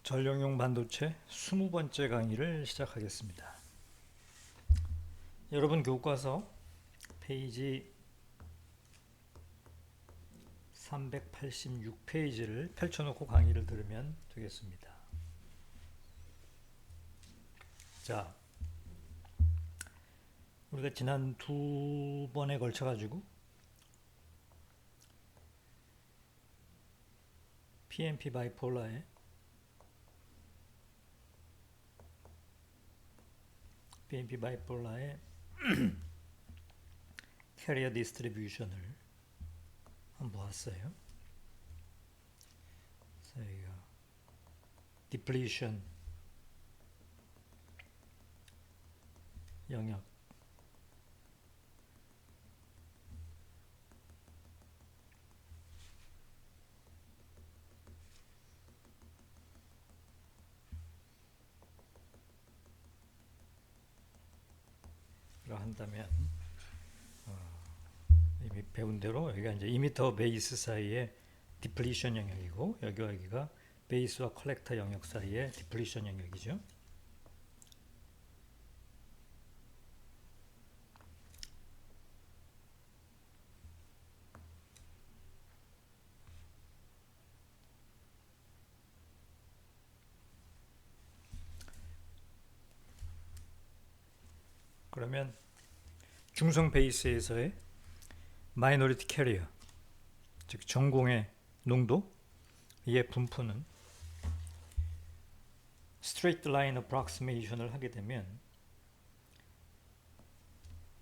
전력용 반도체 20번째 강의를 시작하겠습니다. 여러분 교과서 페이지 386페이지를 펼쳐놓고 강의를 들으면 되겠습니다. 자, 우리가 지난 두 번에 걸쳐 가지고 PNP 바이폴라의 캐리어 디스트리뷰션을 한번 보았어요. 저희가 디플리션 영역, 한다면 이미 배운 대로 여기가 이제 이미터 베이스 사이의 디플리션 영역이고 여기가 베이스와 컬렉터 영역 사이의 디플리션 영역이죠. 그러면 중성 베이스에서의 마이너리티 캐리어, 즉 전공의 농도의 분포는 스트레이트 라인 어프록시메이션을 하게 되면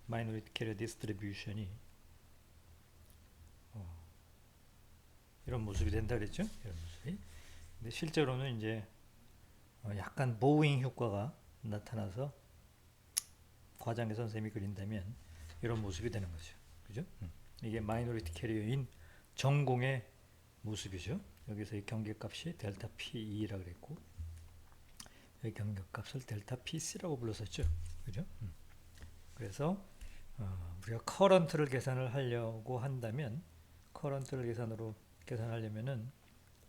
마이너리티 캐리어 디스트리뷰션이 이런 모습이 된다 그랬죠? 이런 모습이. 근데 실제로는 이제 약간 보잉 효과가 나타나서 과장의 선생님이 그린다면 이런 모습이 되는 거죠. 그죠? 이게 마이너리티 캐리어인 전공의 모습이죠. 여기서 이 경계값이 델타 P2라고 그랬고 여기 경계값을 델타 PC라고 불렀었죠. 그죠? 그래서 우리가 커런트를 계산을 하려고 한다면 커런트를 계산하려면은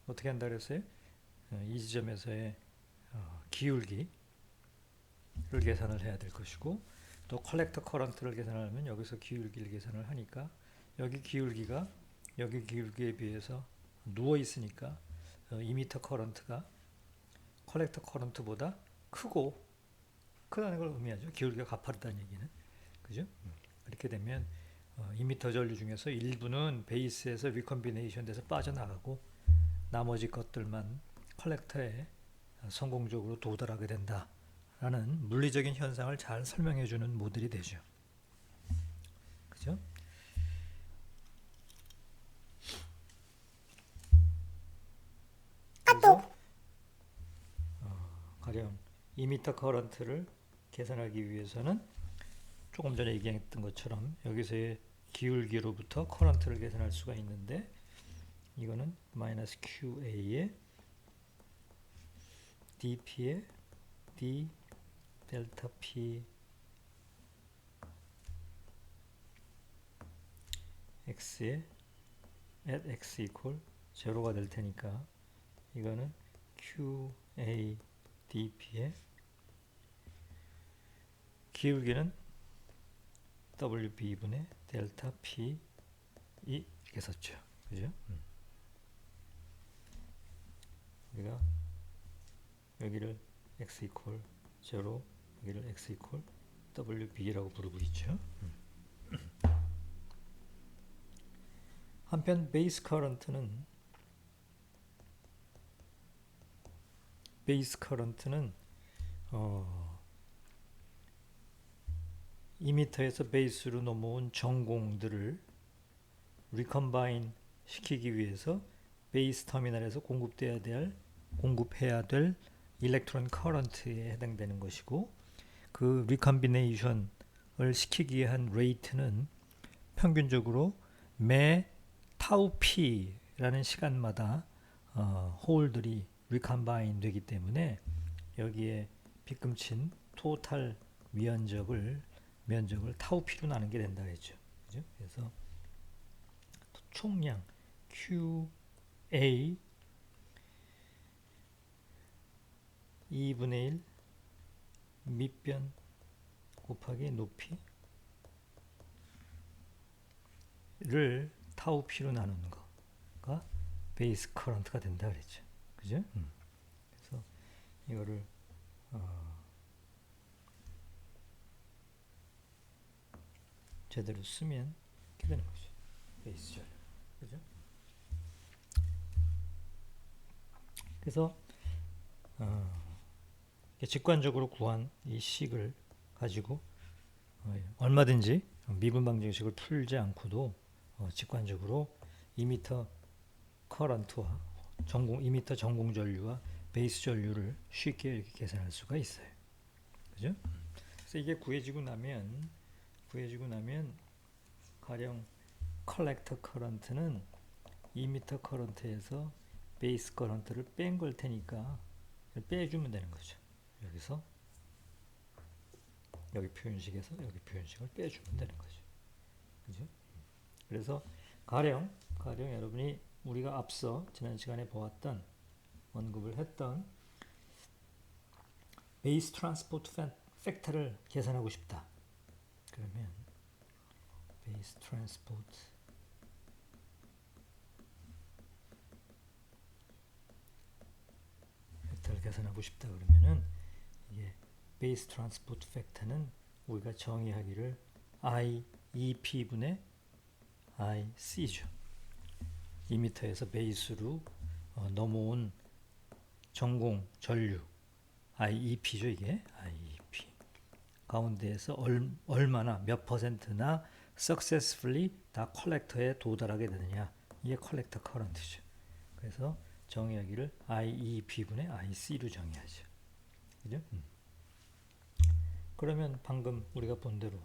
어떻게 한다 그랬어요? 이 지점에서의 기울기를 계산을 해야 될 것이고 또 컬렉터 커런트를 계산하려면 여기서 기울기를 계산을 하니까 여기 기울기가 여기 기울기에 비해서 누워 있으니까 이미터 커런트가 컬렉터 커런트보다 크다는 걸 의미하죠. 기울기가 가파르다는 얘기는. 그죠? 이렇게 되면 이미터 전류 중에서 일부는 베이스에서 리컨비네이션 돼서 빠져나가고 나머지 것들만 컬렉터에 성공적으로 도달하게 된다. 라는 물리적인 현상을 잘 설명해 주는 모델이 되죠. 그죠? 그래서 가령 이미터 커런트를 계산하기 위해서는 조금 전에 얘기했던 것처럼 여기서의 기울기로부터 커런트를 계산할 수가 있는데 이거는 마이너스 QA에 DP에 D 델타 P X에 at X equal 제로가 될 테니까 이거는 QA DP의 기울기는 WB분의 델타 P 이렇게 썼죠. 그죠? 우리가 여기를 X equal 0, 여기를 X equal WB라고 부르고 있죠. 한편 베이스 커런트는 이미터에서 베이스로 넘어온 전공들을 리컨바인 시키기 위해서 베이스 터미널에서 공급해야 될 일렉트론 커런트에 해당되는 것이고 그 리컨비네이션을 시키기 위한 레이트는 평균적으로 매 타우 P라는 시간마다 홀들이 리컨바인 되기 때문에 여기에 빗금친 토탈 면적을 타우 P로 나누게 된다 그랬죠. 그죠? 그래서 총량 QA 2분의 1 밑변 곱하기 높이를 타우 P로 나누는 거가 베이스 커런트가 된다 그랬죠. 그죠? 그래서 이거를 제대로 쓰면 이렇게 되는 거죠. 베이스 전류. 그죠? 그래서 직관적으로 구한 이 식을 가지고 얼마든지 미분 방정식을 풀지 않고도 직관적으로 이미터 커런트와 이미터 전공 전류와 베이스 전류를 쉽게 이렇게 계산할 수가 있어요. 그죠? 그래서 이게 구해지고 나면 가령 컬렉터 커런트는 이미터 커런트에서 베이스 커런트를 뺀 걸 테니까 빼주면 되는 거죠. 여기서 여기 표현식에서 여기 표현식을 빼주면 되는 거죠. 그죠? 그래서 가령 여러분이 우리가 앞서 지난 시간에 보았던 언급을 했던 베이스 트랜스포트 팩터를 계산하고 싶다. 그러면 베이스 트랜스포트 팩터를 계산하고 싶다 그러면은 이게 베이스 트랜스포트 팩터는 우리가 정의하기를 IEP분의 IC죠. 이미터에서 베이스로 넘어온 전공 전류 IEP죠. 이게 IEP 가운데에서 얼마나 몇 퍼센트나 successfully 다 컬렉터에 도달하게 되느냐, 이게 컬렉터 커런트죠. 그래서 정의하기를 IEP분의 IC로 정의하죠. 그죠? 그러면 방금 우리가 본 대로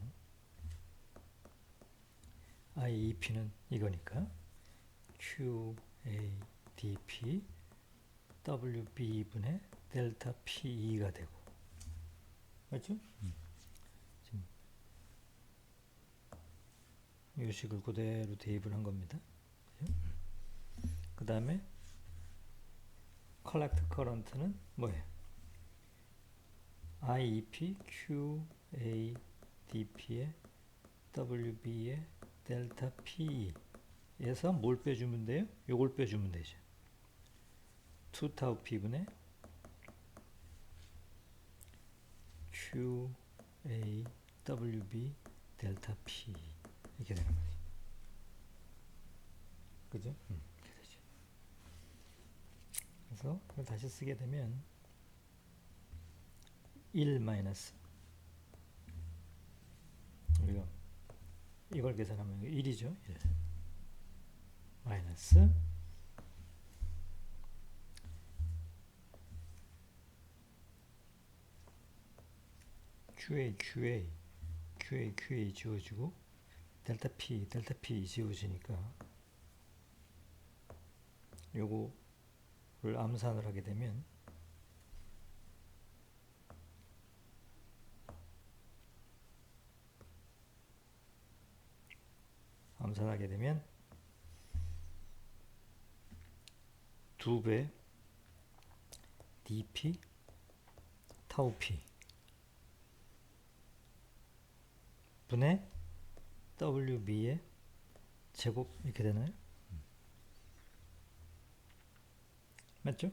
IEP는 이거니까 QADP WB분의 델타 PE가 되고, 맞죠? 지금 이 식을 그대로 대입을 한 겁니다. 그 다음에 컬렉터 커런트는 뭐예요? IEP QADP의 WB의 델타 PE에서 뭘 빼주면 돼요? 요걸 빼주면 되죠. 2타우 P분의 QAWB 델타 P 이렇게 되는 거죠. 그죠? 이렇게 되죠. 그래서 이걸 다시 쓰게 되면 1 마이너스, 우리가 이걸 계산하면 1이죠. 1 마이너스 QA 지워지고 델타 P 지워지니까 요거를 암산을 하게 되면 암산하게 되면 2배 dp 타우 p 분의 wb의 제곱 이렇게 되나요? 맞죠?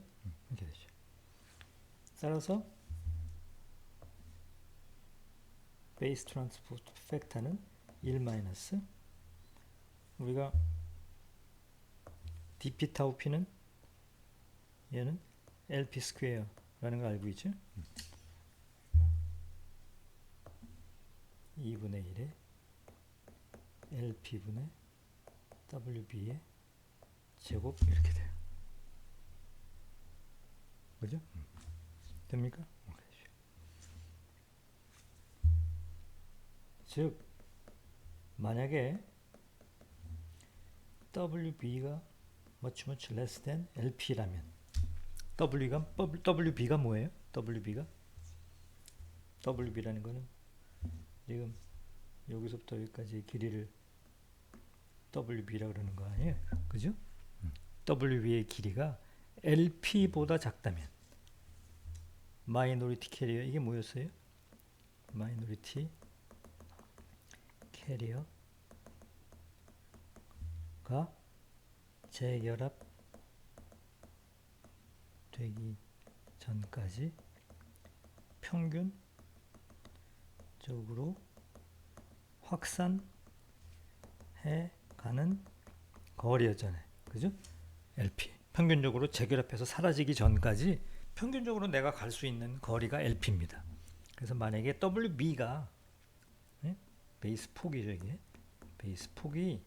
이렇게 되죠. 따라서 베이스 트랜스포트 팩터는 1 마이너스 우리가 dp 타우 p는 얘는 lp 스퀘어라는 거 알고 있죠? 2분의 1에 lp분의 wb의 제곱 이렇게 돼요. 그죠? 됩니까? 즉 만약에 WB가 much less than LP라면 WB가 뭐예요? WB라는 거는 지금 여기서부터 여기까지 길이를 WB라 그러는 거 아니에요? 그죠? WB의 길이가 LP보다 작다면 마이너리티 캐리어 이게 뭐였어요? 마이너리티 캐리어가 재결합 되기 전까지 평균적으로 확산해 가는 거리였잖아요. 그죠? LP. 평균적으로 재결합해서 사라지기 전까지 평균적으로 내가 갈 수 있는 거리가 LP입니다. 그래서 만약에 WB가 베이스 폭이죠, 이게. 베이스 폭이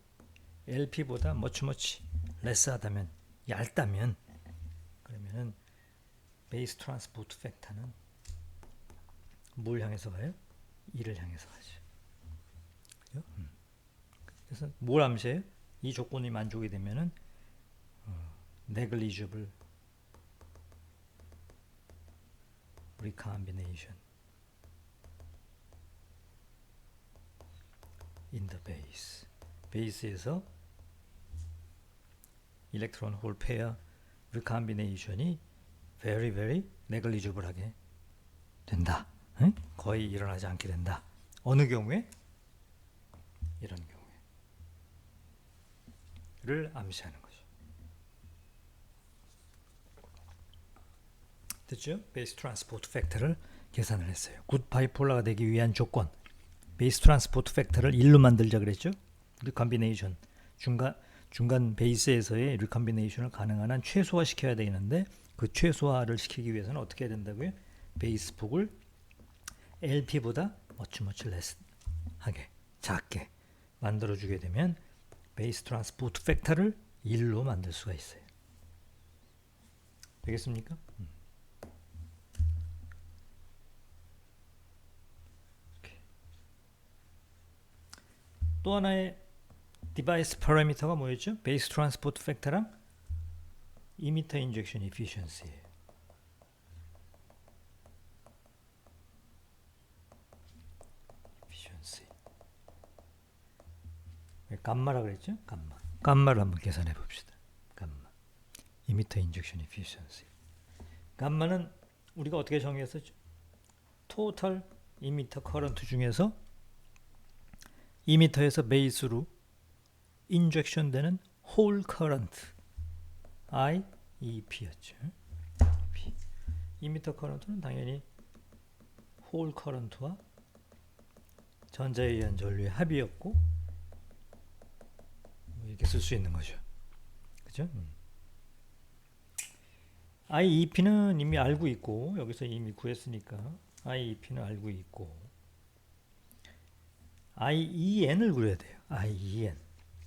LP보다 much 레스하다면, 얇다면, 그러면은 베이스 트랜스포트 팩터는 뭘 향해서 가요? 2를 향해서 가죠. 그죠? 그래서 뭘 암시해요? 이 조건이 만족이 되면은 negligible recombination in the base. 베이스에서 일렉트론 홀 페어 recombination이 very negligible하게 된다. 응? 거의 일어나지 않게 된다. 어느 경우에? 이런 경우에를 암시하는 거죠. 됐죠? 베이스 트랜스포트 팩터를 계산을 했어요. 굿 바이폴라가 되기 위한 조건. 베이스 트랜스포트 팩터를 1로 만들자 그랬죠? 리컴비네이션. 중간 베이스에서의 리컴비네이션을 가능한 한 최소화 시켜야 되는데 그 최소화를 시키기 위해서는 어떻게 해야 된다고요? 베이스 폭을 LP보다 much less하게 작게 만들어주게 되면 베이스 트랜스포트 팩터를 1로 만들 수가 있어요. 되겠습니까? 또 하나의 디바이스 파라미터가 뭐였죠? 베이스 트랜스포트 팩터랑 이미터 인젝션 에피션시예요. 에피션시. 감마라 그랬죠? 감마. 감마를 한번 계산해 봅시다. 감마. 이미터 인젝션 에피션시. 감마는 우리가 어떻게 정의했었죠? 토탈 이미터 커런트 중에서 이미터에서 베이스로 인젝션 되는 홀 커런트 IEP였죠. 이미터 커런트는 당연히 홀 커런트와 전자에 의한 전류의 합이었고 이렇게 쓸 수 있는 거죠. 그죠? IEP는 이미 알고 있고 여기서 이미 구했으니까 IEP는 알고 있고 IEN을 그려야 돼요. IEN.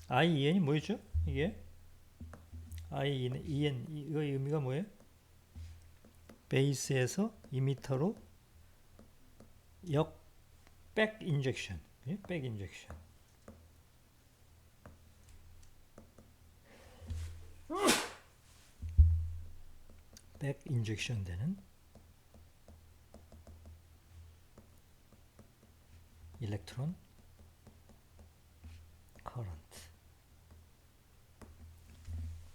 IEN이 뭐였죠? 이게 IEN 이거 의미가 뭐예요? 베이스에서 이미터로 백 인젝션. 백 인젝션. 백 인젝션 되는 일렉트론 커런트.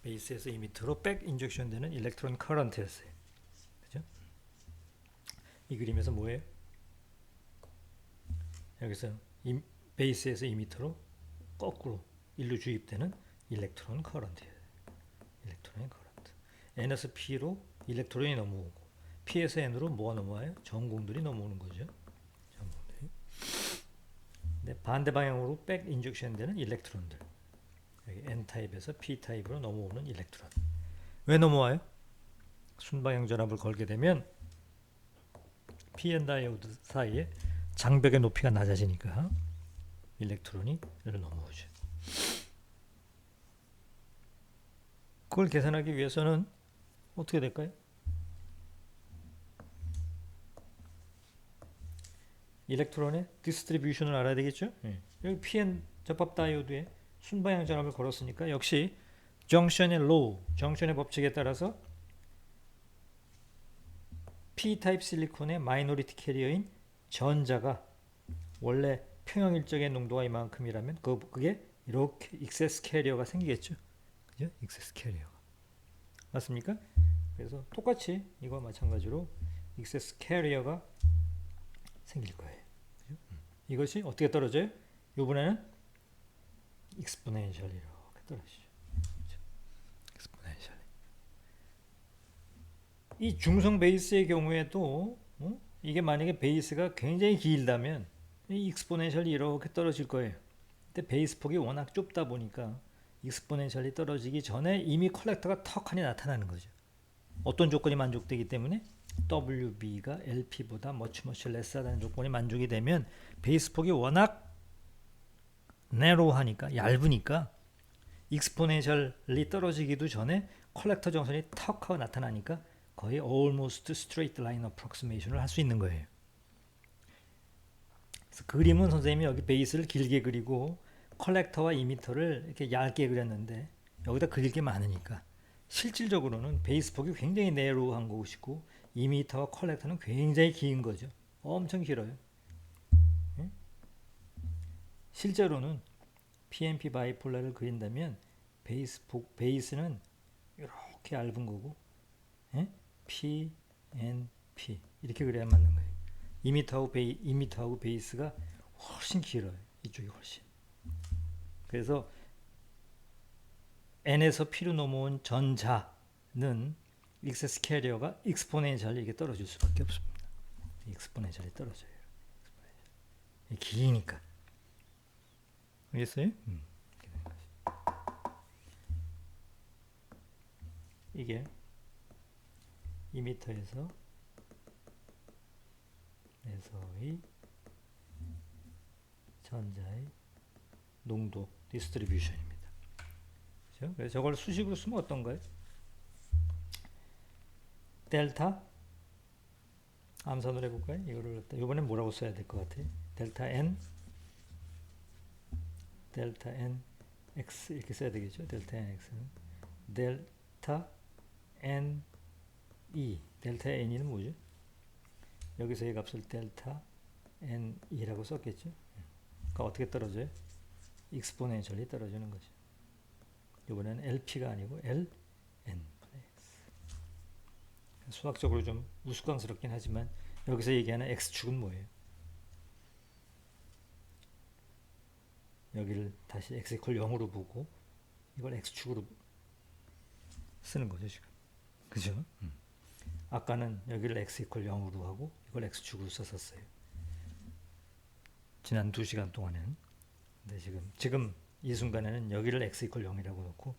베이스에서 이미터로 백 인젝션 되는 일렉트론 커런트였어요. 그죠? 이 그림에서 뭐예요? 여기서 베이스에서 이미터로 거꾸로 일로 주입되는 일렉트론 커런트예요. 일렉트론의 커런트. N에서 P로 일렉트론이 넘어오고 P에서 N으로 뭐가 넘어와요? 전공들이 넘어오는 거죠. 전공들이. 근데 반대 방향으로 백 인젝션 되는 일렉트론들. 여기 N타입에서 P타입으로 넘어오는 일렉트론. 왜 넘어와요? 순방향 전압을 걸게 되면 P-N 다이오드 사이에 장벽의 높이가 낮아지니까 일렉트론이 여기를 넘어오죠. 그걸 계산하기 위해서는 어떻게 될까요? 일렉트론의 디스트리뷰션을 알아야 되겠죠? 여기 PN 접합 다이오드에 순방향 전압을 걸었으니까 역시 정션의 로우, 정션의 법칙에 따라서 P타입 실리콘의 마이너리티 캐리어인 전자가 원래 평형일적의 농도가 이만큼이라면 그게 이렇게 익세스 캐리어가 생기겠죠. 그죠? 익세스 캐리어가. 맞습니까? 그래서 똑같이 이거와 마찬가지로 excess carrier가 생길 거예요. 그죠? 이것이 어떻게 떨어져요? 이번에는 exponential 이렇게 떨어지죠. 그죠? exponential. 이 중성 베이스의 경우에도 이게 만약에 베이스가 굉장히 길다면 이 익스포넨셜이 이렇게 떨어질 거예요. 근데 베이스 폭이 워낙 좁다 보니까 익스포넨셜이 떨어지기 전에 이미 컬렉터가 턱하니 나타나는 거죠. 어떤 조건이 만족되기 때문에 WB가 LP보다 much less하다는 조건이 만족이 되면 베이스 폭이 워낙 narrow하니까 얇으니까 익스포넨셜이 떨어지기도 전에 컬렉터 정선이 턱 하고 나타나니까 거의 almost straight line approximation을 할 수 있는 거예요. 그래서 그림은 선생님이 여기 베이스를 길게 그리고 컬렉터와 이미터를 이렇게 얇게 그렸는데 여기다 그릴 게 많으니까 실질적으로는 베이스 폭이 굉장히 내로우한 것이고 이미터와 컬렉터는 굉장히 긴 거죠. 엄청 길어요. 예? 실제로는 PNP 바이폴라를 그린다면 베이스는 이렇게 얇은 거고 예? P, N, P 이렇게 그려야 맞는 거예요. 이미터하고 베이스가 훨씬 길어요. 이쪽이 훨씬. 그래서 N에서 P로 넘어온 전자는 익세스 캐리어가 익스포넨셜이 이렇게 떨어질 수밖에 없습니다. 익스포넨셜이 떨어져요. 기니까. 알겠어요? 이게 2m에서의 전자의 농도 디스트리뷰션입니다. 그렇죠? 그래서 저걸 수식으로 쓰면 어떤가요? 델타 암산을 해볼까요? 이거를 이번엔 뭐라고 써야 될 것 같아요? 델타 n x 이렇게 써야 되겠죠? 델타 n x는 델타 n e 델타 n이는 뭐죠? 여기서의 값을 델타 n e라고 썼겠죠? 그러니까 어떻게 떨어져요? 익스포넨셜이 떨어지는 거죠. 이번에는 LP가 아니고 LN 수학적으로 좀 우스꽝스럽긴 하지만 여기서 얘기하는 X축은 뭐예요? 여기를 다시 X 이퀄 0으로 보고 이걸 X축으로 쓰는 거죠 지금. 그죠? 아까는 여기를 X 이퀄 0으로 하고 이걸 X축으로 썼었어요. 지난 2시간 동안에는. 근데 지금 이 순간에는 여기를 X 이퀄 0이라고 놓고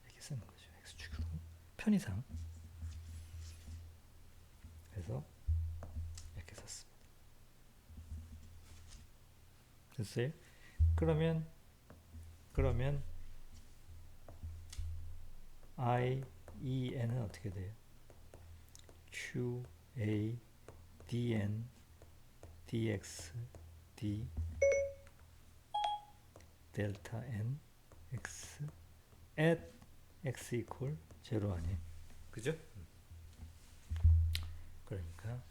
이렇게 쓰는 거죠. X축으로. 편의상. 그래서 이렇게 썼습니다. 됐어요? 그러면 I, E, N은 어떻게 돼요? Q, A, D, N, DX, D, 델타 N, X, at X equal 0 아니에요? 그죠? 그러니까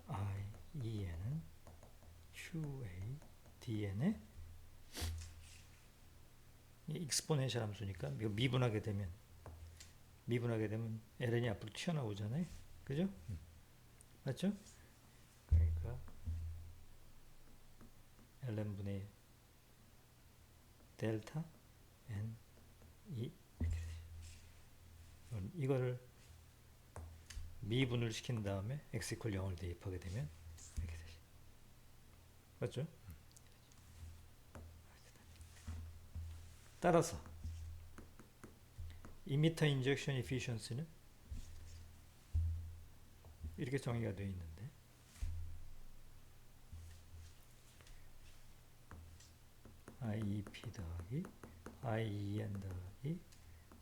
I, E, N은 Q, A, D, N의 익스포넨셜 함수니까 미분하게 되면 ln이 앞으로 튀어나오잖아요. 그죠? 맞죠? 그러니까 ln분의 델타 n e 이렇게 되죠. 이거를 미분을 시킨 다음에 x 이퀄 0을 대입하게 되면 이렇게 되죠. 맞죠? 따라서 이미터 인젝션 에피션시는 이렇게 정의가 되어 있는데 IEP 더하기 IEN 더하기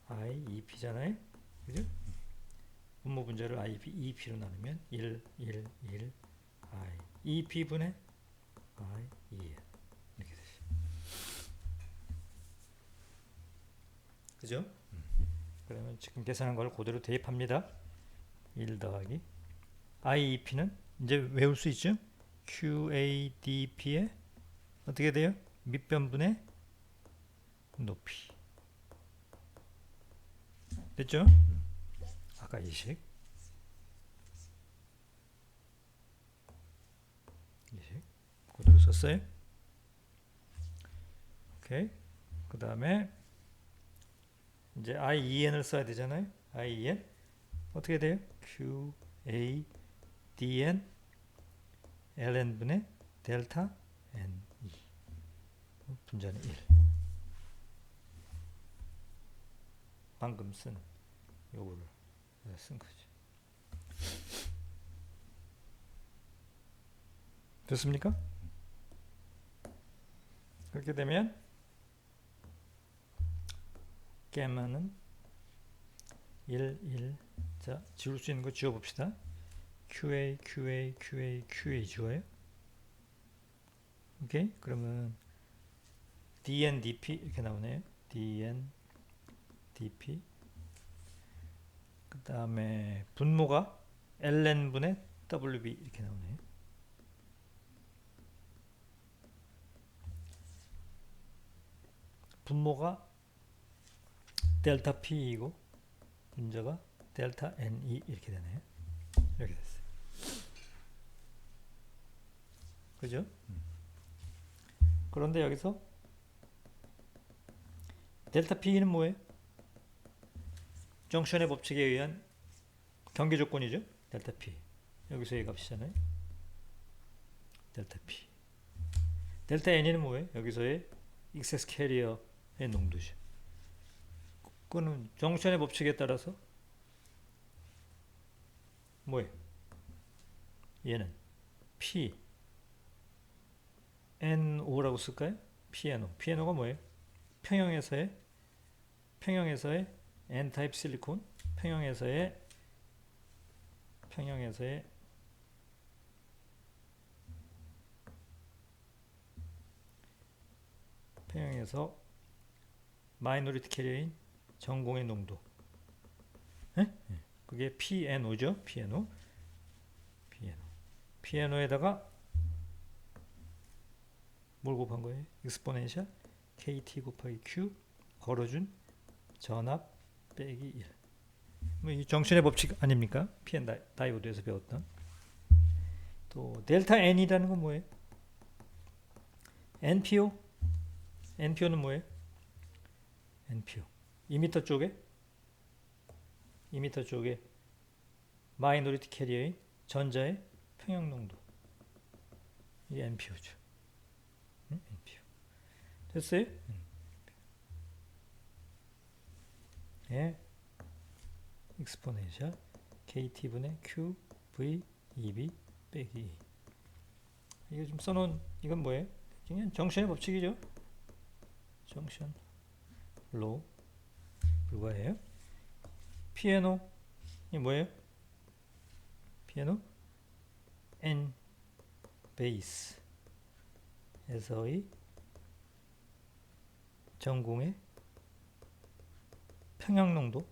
IEP잖아요. 그죠? 분모 분자를 EP로 나누면 1, 1, 1, I EP분의 IEN 이렇게 되죠. 그죠? 그러면 지금 계산한 걸 그대로 대입합니다. 1 더하기 IEP는 이제 외울 수 있죠? QADP의 어떻게 돼요? 밑변분의 높이 됐죠? 아까 이식 그대로 썼어요. 오케이. 그 다음에 이제 IEN을 써야 되잖아요. IEN 어떻게 돼요? Q A D N ln 분의 델타 N E 분자는 1. 방금 쓴 요거를 쓴 거죠. 됐습니까? 그렇게 되면 게마는 1. 자, 지울 수 있는 거 지워봅시다. QA, QA, QA, QA 지워요. 오케이? 그러면 DN, DP 이렇게 나오네요. DN, DP. 그 다음에 분모가 ln분의 WB 이렇게 나오네요. 분모가 델타 P이고 분자가 델타 NE 이렇게 되네요. 이렇게 됐어요. 그죠? 그런데 여기서 델타 P는 뭐예요? 정션의 법칙에 의한 경계 조건이죠. 델타 P. 여기서의 값이잖아요. 델타 P. 델타 N은 뭐예요? 여기서의 익세스 캐리어의 농도죠. 그거는 정션의 법칙에 따라서 뭐예요? 얘는 P NO라고 쓸까요? PNO. PNO가 뭐예요? 평형에서의 N타입 실리콘, 평형에서의 평형에서 마이너리티 캐리어인 전공의 농도. 네? 그게 PNO죠. PNO에다가 뭘 곱한 거예요? 익스포넨셜 KT 곱하기 Q 걸어준 전압 빼기 1. 뭐 이 정신의 법칙 아닙니까? PN 다이오드에서 배웠던. 또 델타 N이라는 건 뭐예요? NPO는 뭐예요? NPO. 2m 쪽에 마이너리티 캐리어인 전자의 평형 농도. 이게 NPO죠. NPO. 됐어요? 예. 익스포넨셜 KT분의 Q V EB 빼기 2. 이거 좀 써놓은 이건 뭐예요? 그냥 정션의 법칙이죠. 정션 로 불과해요. 피아노 이 뭐예요? 피아노 N 베이스에서의 전공의 평형 농도.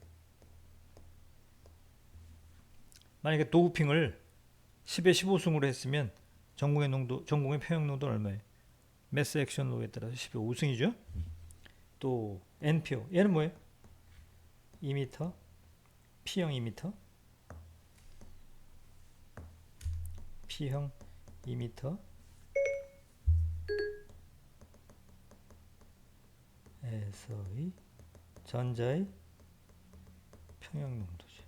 만약에 도우핑을 10에 15승으로 했으면 전공의 평형 농도는 얼마예요? 매스 액션 로에 따라서 10에 5승이죠. 또 NPO 얘는 뭐예요? 2m P형 2m P형 2m 에서의 전자의 평형 농도죠.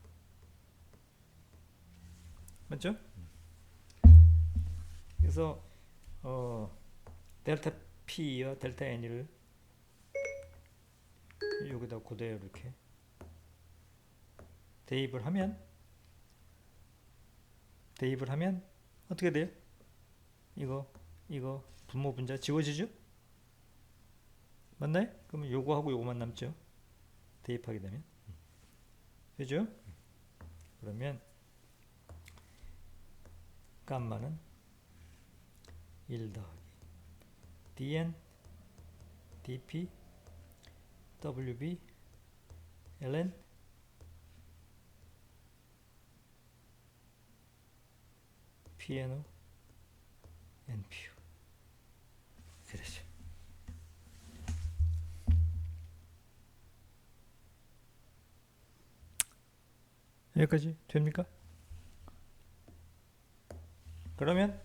맞죠? 그래서 델타 P와 델타 N을 여기다 그대로 이렇게 대입을 하면 어떻게 돼요? 이거 분모 분자 지워지죠? 맞나요? 그러면 요거하고 요거만 남죠. 대입하게 되면. 그죠? 그러면 감마는 1 더하기 dn dp wb ln pno npu 그렇죠. 여기까지 됩니까? 그러면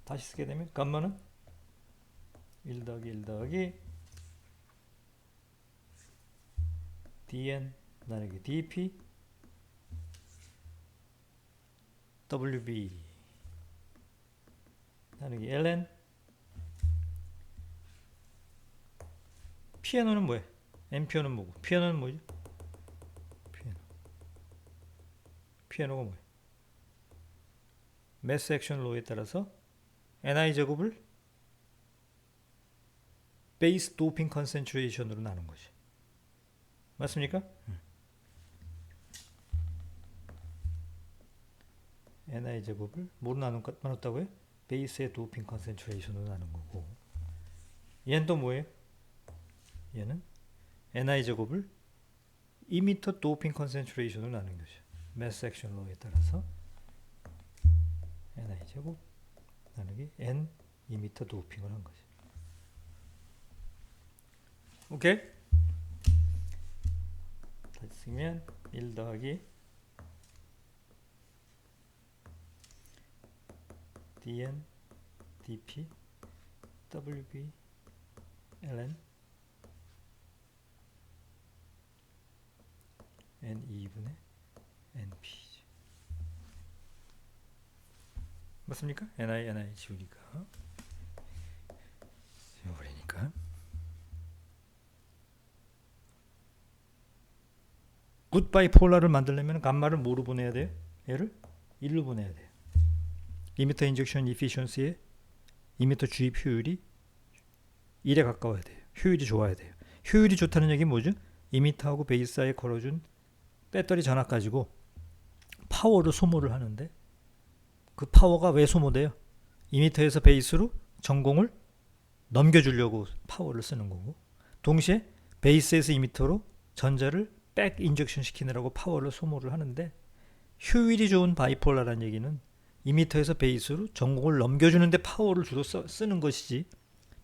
다시 쓰게 되면 감마는 1 더하기 1 더하기 dn 나누기 dp wb 나누기 ln 피아노는 뭐야? 앰피어는 뭐고? 피아노는 뭐지? 피아노가 뭐야? 매스 액션 로에 따라서 ni 제곱을 베이스 도핑 컨센트레이션으로 나눈 거지. 맞습니까? ni 제곱을 뭐로 나눴다고요? 베이스의 도핑 컨센트레이션으로 나눈 거고, 얘는 또 뭐예요? 얘는 ni 제곱을 이미터 도핑 컨센트레이션으로 나눈 거죠. 매스 액션 로에 따라서 ni 제곱 나누기 n 이미터 도핑을 한 거죠. 오케이? 다시 쓰면 1 더하기 dn dp wb ln n 2분의 np 맞습니까? ni 지우니까 지워버리니까 굿바이 폴라를 만들려면 감마를 뭐로 보내야 돼요? 얘를 1로 보내야 돼요. 이미터 인젝션 이피션시의 이미터 주입 효율이 1에 가까워야 돼요. 효율이 좋아야 돼요. 효율이 좋다는 얘기는 뭐죠? 이미터하고 베이스 사이에 걸어준 배터리 전압 가지고 파워를 소모를 하는데, 그 파워가 왜 소모돼요? 이미터에서 베이스로 전공을 넘겨주려고 파워를 쓰는 거고, 동시에 베이스에서 이미터로 전자를 백 인젝션 시키느라고 파워를 소모를 하는데, 효율이 좋은 바이폴라라는 얘기는 이미터에서 베이스로 전공을 넘겨주는데 파워를 주로 쓰는 것이지,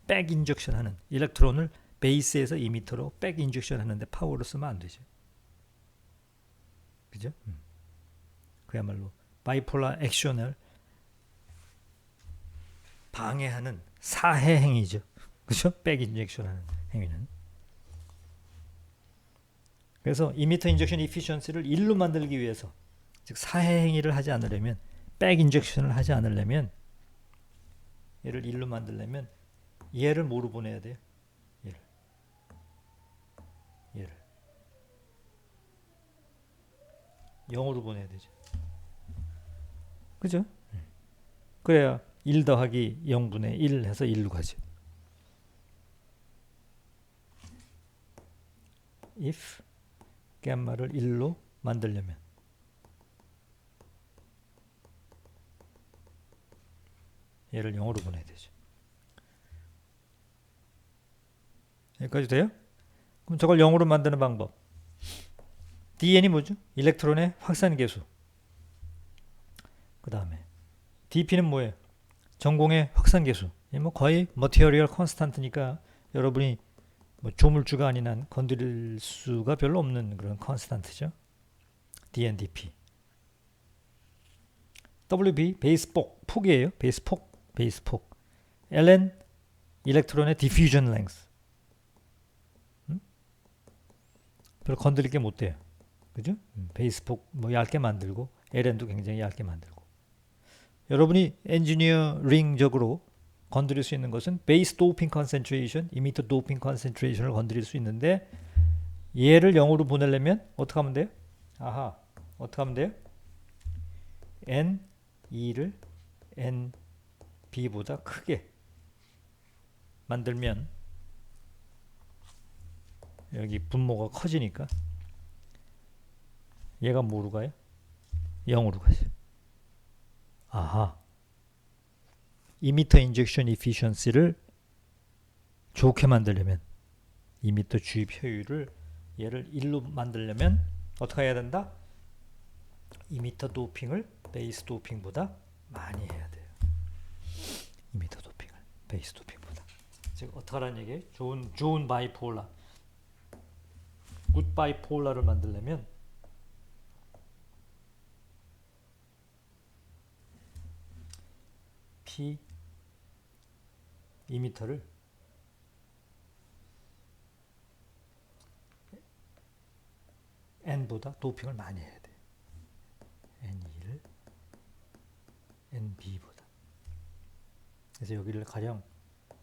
백 인젝션 하는, 일렉트론을 베이스에서 이미터로 백 인젝션 하는데 파워를 쓰면 안 되죠. 그죠? 그야말로 바이폴라 액션을 방해하는 사해 행위죠. 그죠? 백 인젝션 하는 행위는. 그래서 이미터 인젝션 이피션시를 1로 만들기 위해서, 즉 사해 행위를 하지 않으려면, 백 인젝션을 하지 않으려면, 얘를 1로 만들려면 얘를 뭐로 보내야 돼요? 얘를 0으로 보내야 되죠. 그죠? 그래야 1 더하기 0분의 1 해서 1로 가죠. if 감마를 1로 만들려면 얘를 0으로 보내야 되죠. 여기까지 돼요? 그럼 저걸 0으로 만드는 방법. dn이 뭐죠? 일렉트론의 확산 계수. 그 다음에 dp는 뭐예요? 전공의 확산 계수. 뭐 거의 머티리얼 컨스탄트니까 여러분이 뭐 조물주가 아닌 한 건드릴 수가 별로 없는 그런 컨스탄트죠. dn, dp. wb 베이스 폭이에요. 베이스 폭. ln 일렉트론의 디퓨전 랭스. 별로 건드릴 게 못 돼요. 그죠? 베이스 폭 뭐 얇게 만들고, ln도 굉장히 얇게 만들고. 여러분이 엔지니어링적으로 건드릴 수 있는 것은 베이스 도핑 컨센트레이션, 이미터 도핑 컨센트레이션을 건드릴 수 있는데, 얘를 0으로 보내려면 어떻게 하면 돼요? 어떻게 하면 돼요? N2를 NB보다 크게 만들면 여기 분모가 커지니까 얘가 뭐로 가요? 0으로 가죠. 이미터 인젝션 이피션시를 좋게 만들려면, 이미터 주입 효율을 얘를 1로 만들려면 어떻게 해야 된다? 이미터 도핑을 베이스 도핑보다 많이 해야 돼요. 이미터 도핑을 베이스 도핑보다. 즉 어떻게 하라는 얘기예요? 좋은 바이폴라, 굿 바이폴라를 만들려면 P 이미터를 N보다 도핑을 많이 해야 돼. N1, NB보다. 그래서 여기를 가령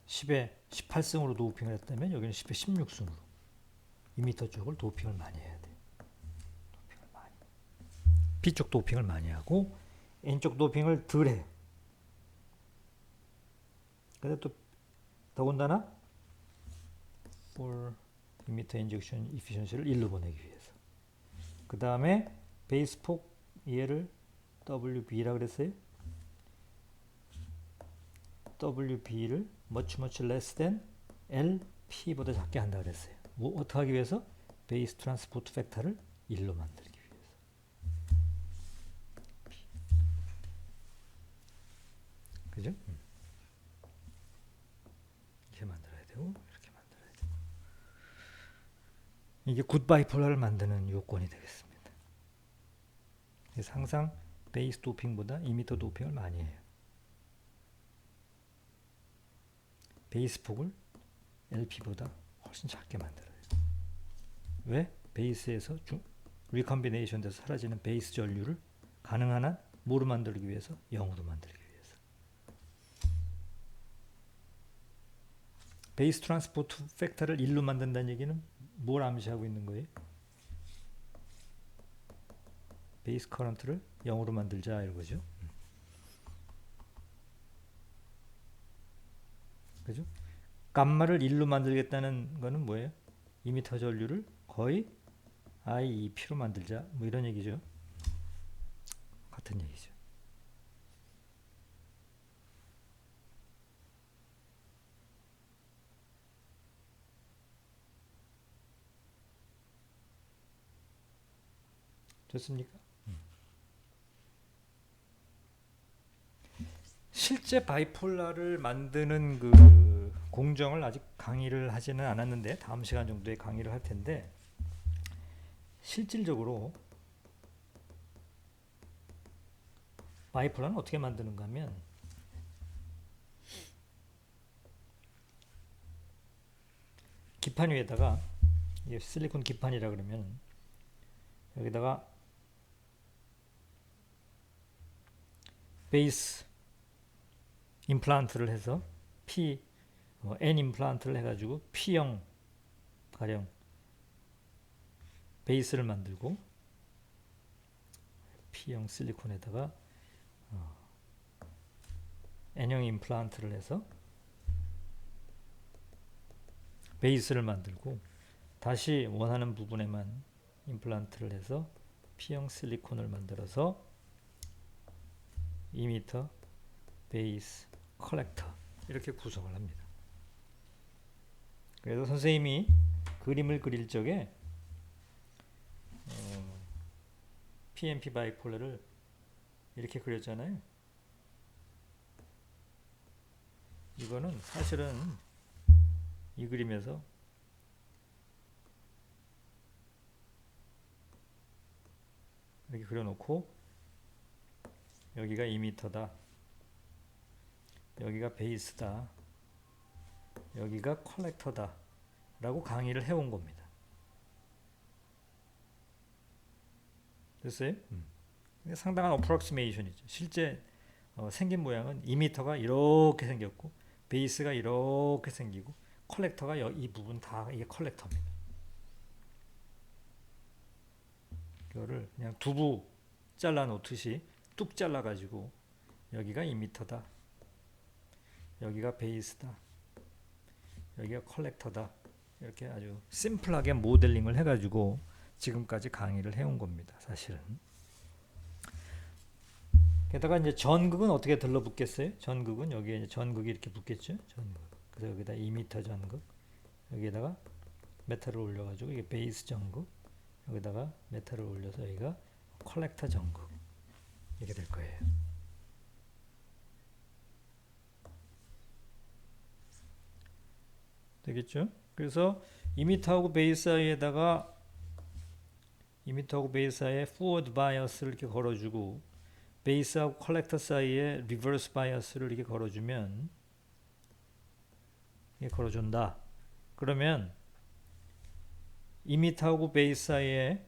10에 18승으로 도핑을 했다면 여기는 10에 16승으로 이미터 쪽을 도핑을 많이 해야 돼. 도핑을 많이. P 쪽 도핑을 많이 하고 N 쪽 도핑을 덜 해요. 근데 또 더군다나 for emitter injection efficiency를 1로 보내기 위해서. 그 다음에 베이스 폭 얘를 WB라 그랬어요. WB를 much less than LP보다 작게 한다 그랬어요. 뭐 어떻게 하기 위해서? 베이스 트랜스포트 팩터를 1로 만들기 위해서. 그죠? 이렇게 만들어야 되고 이렇게 만들어야 되고. 이게 굿바이폴러를 만드는 요건이 되겠습니다. 그래서 항상 베이스 도핑보다 이미터 도핑을 많이 해요. 베이스 폭을 LP보다 훨씬 작게 만들어요. 왜? 베이스에서 리컴비네이션 돼서 사라지는 베이스 전류를 가능한 한 뭐로 만들기 위해서? 0으로 만들기 위해서. 베이스 트랜스포트 팩터를 1로 만든다는 얘기는 뭘 암시하고 있는 거예요? 베이스 커런트를 0으로 만들자 이거죠. 그죠? 감마를 1로 만들겠다는 거는 뭐예요? 이미터 전류를 거의 IEP로 만들자 뭐 이런 얘기죠. 같은 얘기죠. 됐습니까? 실제 바이폴라를 만드는 그 공정을 아직 강의를 하지는 않았는데 다음 시간 정도에 강의를 할 텐데 실질적으로 바이폴라는 어떻게 만드는가 하면 기판 위에다가 실리콘 기판이라 그러면 여기다가 베이스 임플란트를 해서 N 임플란트를 해가지고 P형 가령 베이스를 만들고 P형 실리콘에다가 N형 임플란트를 해서 베이스를 만들고 다시 원하는 부분에만 임플란트를 해서 P형 실리콘을 만들어서 이미터, 베이스, 컬렉터 이렇게 구성을 합니다. 그래서 선생님이 그림을 그릴 적에 PNP 바이폴러를 이렇게 그렸잖아요. 이거는 사실은 이 그림에서 이렇게 그려놓고 여기가 이미터다, 여기가 베이스다, 여기가 컬렉터다 라고 강의를 해온 겁니다. 됐어요? 상당한 어프록시메이션이죠. 실제 생긴 모양은 이미터가 이렇게 생겼고 베이스가 이렇게 생기고 컬렉터가 이 부분 다 이게 컬렉터입니다. 이거를 그냥 두부 잘라 놓듯이 뚝 잘라 가지고 여기가 이미터다, 여기가 베이스다, 여기가 컬렉터다 이렇게 아주 심플하게 모델링을 해가지고 지금까지 강의를 해온 겁니다. 사실은. 게다가 이제 전극은 어떻게 들러붙겠어요? 전극은 여기에 이제 전극이 이렇게 붙겠죠. 전극. 그래서 여기다 2m 전극, 여기에다가 메탈을 올려가지고 이게 베이스 전극, 여기다가 메탈을 올려서 여기가 컬렉터 전극 이렇게 될 거예요. 되겠죠? 그래서 이미터하고 베이스 사이에다가 이미터하고 베이스 사이에 포워드 바이어스를 이렇게 걸어주고 베이스하고 컬렉터 사이에 리버스 바이어스를 이렇게 걸어주면, 이렇게 걸어준다. 그러면 이미터하고 베이스 사이에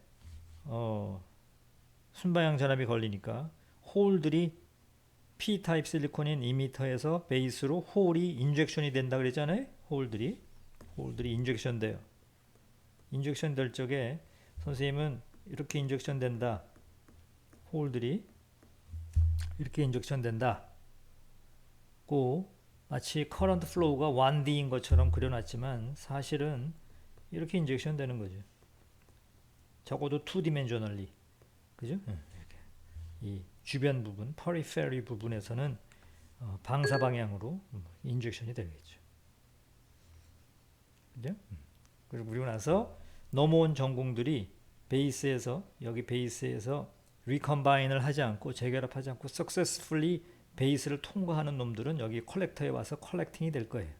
순방향 전압이 걸리니까 홀들이 P-타입 실리콘인 이미터에서 베이스로 홀이 인젝션이 된다 그랬잖아요. 홀들이 인젝션 돼요. 인젝션 될 적에 선생님은 이렇게 인젝션 된다. 홀들이 이렇게 인젝션 된다. 고 마치 커런트 플로우가 1D인 것처럼 그려놨지만 사실은 이렇게 인젝션 되는 거죠. 적어도 2디멘셔널리. 그죠? 이렇게. 이 주변 부분, 퍼리페리 부분에서는 방사 방향으로 인젝션이 되겠죠. 그죠? 그리고 나서 넘어온 전공들이 베이스에서, 여기 베이스에서 리컴바인을 하지 않고, 재결합하지 않고 successfully 베이스를 통과하는 놈들은 여기 컬렉터에 와서 컬렉팅이 될 거예요.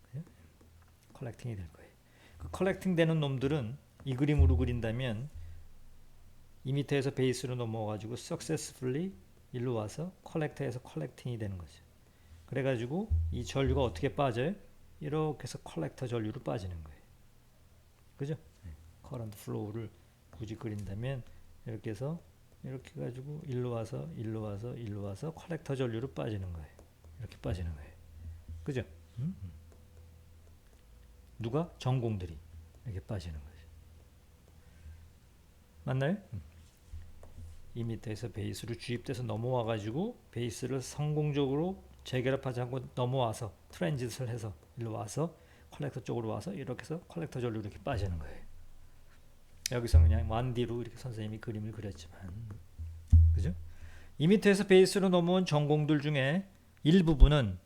그죠? 컬렉팅이 될 거예요. 그 컬렉팅 되는 놈들은 이 그림으로 그린다면 이미터에서 베이스로 넘어가지고 successfully 일로 와서 컬렉터에서 컬렉팅이 되는 거죠. 그래가지고 이 전류가 어떻게 빠져요? 이렇게 해서 컬렉터 전류로 빠지는 거예요. 그죠? 커런트 플로우를 굳이 그린다면 이렇게 해서 이렇게 해가지고 일로 와서 컬렉터 전류로 빠지는 거예요. 이렇게 빠지는 거예요. 그죠? 누가? 전공들이 이렇게 빠지는 거죠. 맞나요? 이미터에서 베이스로 주입돼서 넘어와가지고 베이스를 성공적으로 재결합하지 않고 넘어와서 트랜짓을 해서 일로 와서 컬렉터 쪽으로 와서 이렇게 해서 컬렉터 전류로 이렇게 빠지는 거예요. 여기서 그냥 1D로 이렇게 선생님이 그림을 그렸지만, 그죠? 이미터에서 베이스로 넘어온 전공들 중에 일부분은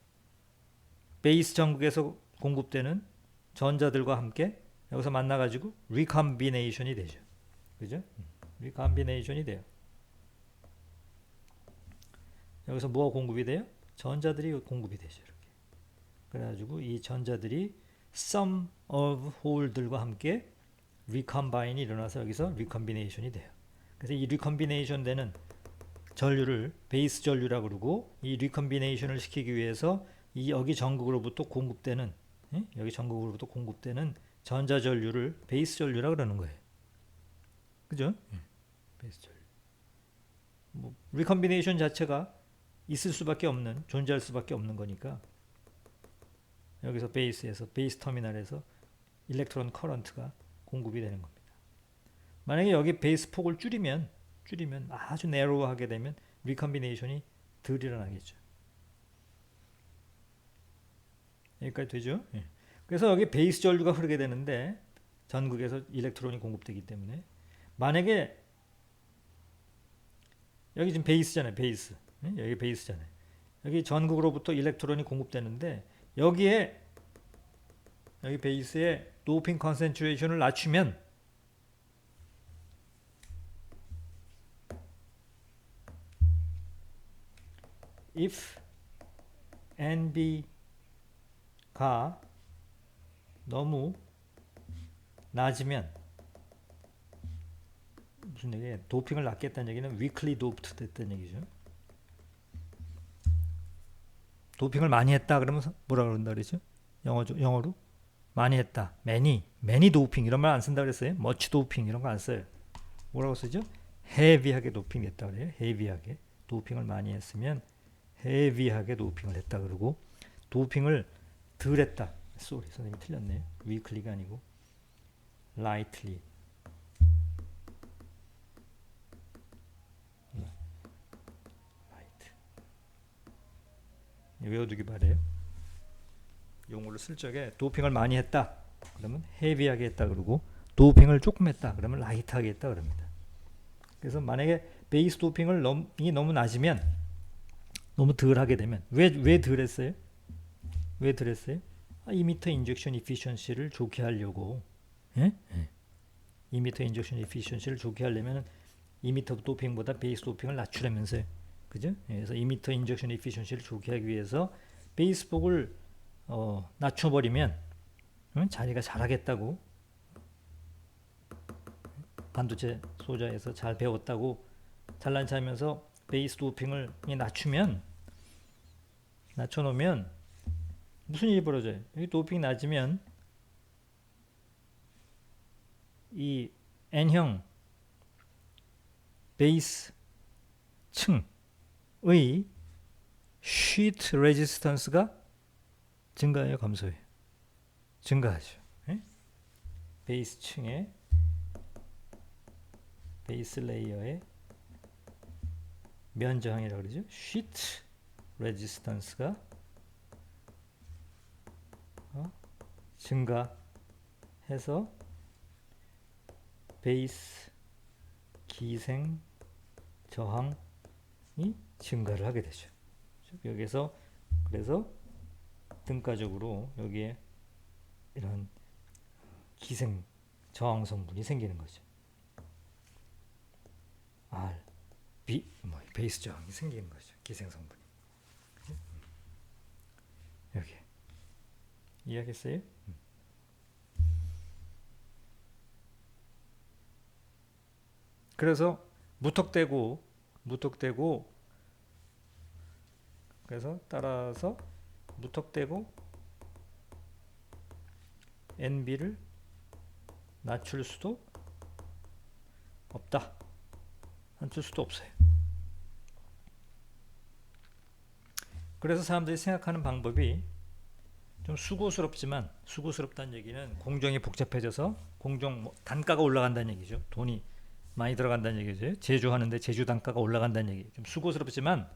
베이스 전극에서 공급되는 전자들과 함께 여기서 만나가지고 리컴비네이션이 되죠. 그죠? 리컴비네이션이 돼요. 여기서 뭐가 공급이 돼요? 전자들이 공급이 되죠. 이렇게. 그래가지고 이 전자들이 sum of hole들과 함께 리컴바인이 일어나서 여기서 리컴비네이션이 돼요. 그래서 이 리컴비네이션 되는 전류를 베이스 전류라고 그러고, 이 리컴비네이션을 시키기 위해서 이 여기 전극으로부터 공급되는, 여기 전극으로부터 공급되는 전자 전류를 베이스 전류라고 그러는 거예요. 그죠? 베이스 전류. 뭐 리컴비네이션 자체가 있을 수밖에 없는, 존재할 수밖에 없는 거니까 여기서 베이스에서, 베이스 터미널에서 일렉트론 커런트가 공급이 되는 겁니다. 만약에 여기 베이스 폭을 줄이면 아주 내로우하게 되면 리컴비네이션이 덜 일어나겠죠. 여기까지 되죠? 예. 그래서 여기 베이스 전류가 흐르게 되는데 전극에서 일렉트론이 공급되기 때문에, 만약에 여기 지금 베이스잖아요. 베이스. 여기 베이스잖아요. 여기 전극으로부터 일렉트론이 공급되는데 여기에, 여기 베이스에 도핑 컨센트레이션을 낮추면 if NB가 너무 낮으면, 무슨 얘기예요? 도핑을 낮게 했다는 얘기는 weakly doped 됐다는 얘기죠. 도핑을 많이 했다 그러면 뭐라 그런다 그러죠? 영어로 많이 했다. many 도핑 이런 말 안 쓴다 그랬어요. much 도핑 이런 거 안 써요. 뭐라고 쓰죠? heavy하게 도핑했다 그래요. heavy하게 도핑을 많이 했으면 heavy하게 도핑을 했다 그러고, 도핑을 덜 했다. 쏘리, 선생님이 틀렸네요. weakly가 아니고 lightly. light. 외워두기 바래요. 용어를 쓸 적에 도핑을 많이 했다 그러면 헤비하게 했다 그러고, 도핑을 조금 했다 그러면 라이트하게 했다 그럽니다. 그래서 만약에 베이스 도핑을 너무 낮으면, 너무 덜 하게 되면, 왜 덜 했어요? 왜 덜 했어요? 이미터 인젝션 이피션시를 좋게 하려고. 예? 이미터 인젝션 이피션시를 좋게 하려면 이미터 도핑보다 베이스 도핑을 낮추려면서요. 그죠? 그래서 이미터 인젝션 이피션시를 좋게 하기 위해서 베이스 폭을 낮춰버리면 자기가 잘하겠다고, 반도체 소자에서 잘 배웠다고 잘난 체하면서 베이스 도핑을 낮추면 낮춰놓으면 무슨 일이 벌어져요? 여기 도핑이 낮으면 이 N형 베이스 층의 시트 레지스턴스가 증가해요, 감소해요? 증가하죠. 예? 베이스 층의 베이스 레이어의 면 저항이라고 그러죠. 시트 레지스턴스가 증가해서 베이스 기생 저항이 증가를 하게 되죠. 여기서 그래서 등가적으로 여기에 이런 기생 저항 성분이 생기는 거죠. R, B, 베이스 저항이 생기는 거죠. 기생 성분이. 여기 이해하겠어요? 그래서 무턱대고 그래서 따라서 무턱대고 NB를 낮출 수도 없다. 낮출 수도 없어요. 그래서 사람들이 생각하는 방법이 좀 수고스럽다는 얘기는 공정이 복잡해져서 공정 단가가 올라간다는 얘기죠. 돈이 많이 들어간다는 얘기죠. 제조하는데 제조 단가가 올라간다는 얘기. 좀 수고스럽지만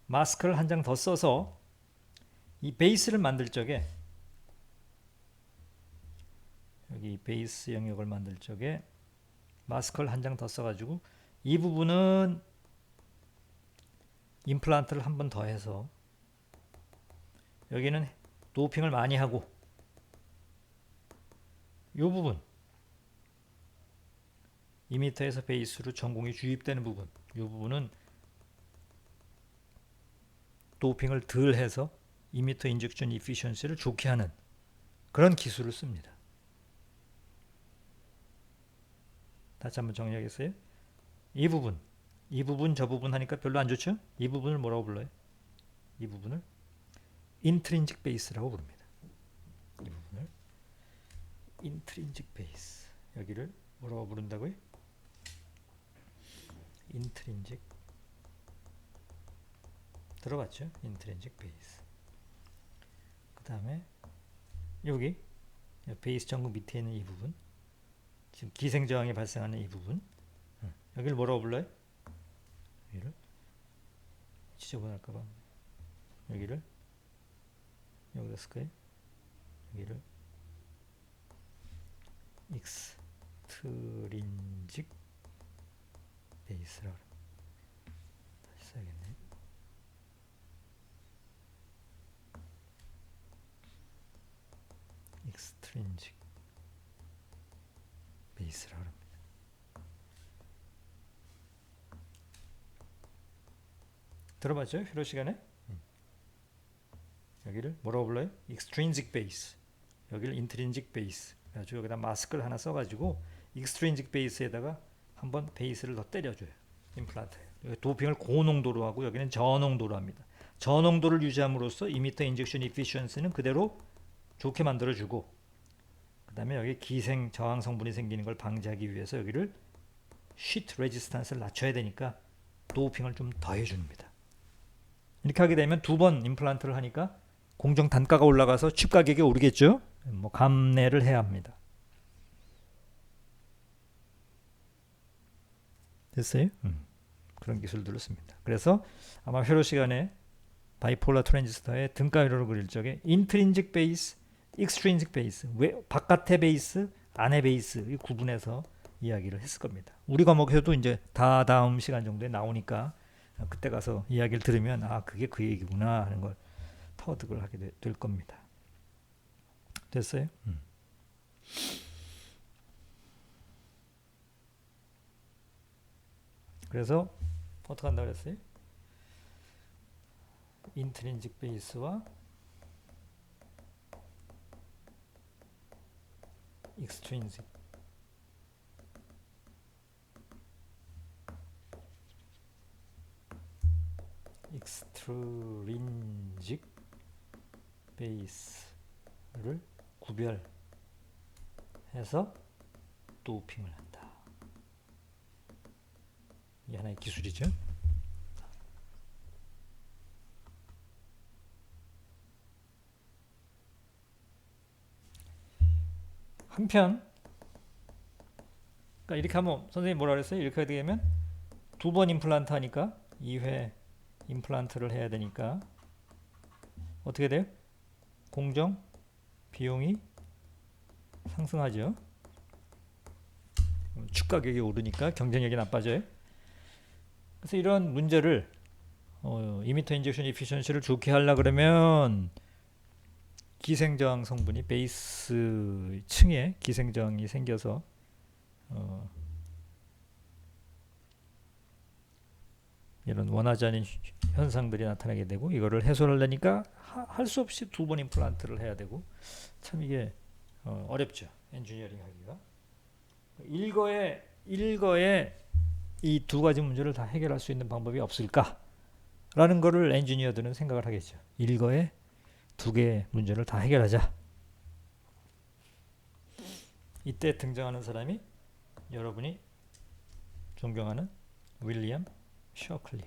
마스크를 한 장 더 써서 이 베이스를 만들 적에 여기 베이스 영역을 만들 적에 마스크를 한 장 더 써가지고 이 부분은 임플란트를 한 번 더 해서 여기는 도핑을 많이 하고 이 부분 2m에서 베이스로 전공이 주입되는 부분 이 부분은 도핑을 덜 해서 2m 인젝션 이피션시를 좋게 하는 그런 기술을 씁니다. 다시 한번 정리하겠어요? 이 부분 저 부분 하니까 별로 안 좋죠? 이 부분을 뭐라고 불러요? 이 부분을 인트린직 베이스라고 부릅니다. 이 부분을 인트린직 베이스. 여기를 뭐라고 부른다고요? 인트린직. 들어봤죠? 인트린직 베이스. 그 다음에 여기 베이스 전구 밑에 있는 이 부분, 지금 기생 저항이 발생하는 이 부분, 여기를 뭐라고 불러요? 여기를 지저분할까봐 여기를 여기다 쓸까요? 여기를 익스트린직 베이스라고 다시 써야겠네. 익스트린직 베이스라고 합니다. 들어봤죠? 필요 시간에? 여기를 뭐라고 불러요? extrinsic base. 여기를 intrinsic base. 그래가지고 여기다 마스크를 하나 써가지고 extrinsic base에다가 한번 베이스를 더 때려줘요. 임플란트. 여기 도핑을 고농도로 하고 여기는 저농도로 합니다. 저농도를 유지함으로써 2m 인젝션 이피션시는 그대로 좋게 만들어주고 그 다음에 여기 기생 저항 성분이 생기는 걸 방지하기 위해서 여기를 시트 레지스탄스를 낮춰야 되니까 도핑을 좀 더 해줍니다. 이렇게 하게 되면 두 번 임플란트를 하니까 공정 단가가 올라가서 칩 가격이 오르겠죠. 뭐 감내를 해야 합니다. 됐어요? 그런 기술들을 씁니다. 그래서 아마 회로 시간에 바이폴라 트랜지스터의 등가위로를 그릴 적에 인트린직 베이스, 익스트린직 베이스, 바깥의 베이스, 안의 베이스 구분해서 이야기를 했을 겁니다. 우리 과목에서도 이제 다음 시간 정도에 나오니까 그때 가서 이야기를 들으면 아 그게 그 얘기구나 하는 걸 터득을 하게 될 겁니다. 됐어요? 그래서 어떻게 한다고 그랬어요? 인트린직 베이스와 익스트린직 인트린직 베이스를 구별해서 도핑을 한다. 이게 하나의 기술이죠. 한편 그러니까 이렇게 하면 선생님이 뭐라 그랬어요? 이렇게 하게 되면 2번 임플란트 하니까 2회 임플란트를 해야 되니까 어떻게 돼요? 공정 비용이 상승하죠. 축 가격이 오르니까 경쟁력이 나빠져요. 그래서 이런 문제를 이미터 인젝션 이피션시를 좋게 하려 그러면 기생저항 성분이 베이스 층에 기생저항이 생겨서 이런 원하지 않은 현상들이 나타나게 되고 이거를 해소를 하려니까 할 수 없이 2번 임플란트를 해야 되고 참 이게 어렵죠. 엔지니어링 하기가. 일거에 이 두 가지 문제를 다 해결할 수 있는 방법이 없을까? 라는 거를 엔지니어들은 생각을 하겠죠. 일거에 두 개의 문제를 다 해결하자. 이때 등장하는 사람이 여러분이 존경하는 윌리엄 셔클리.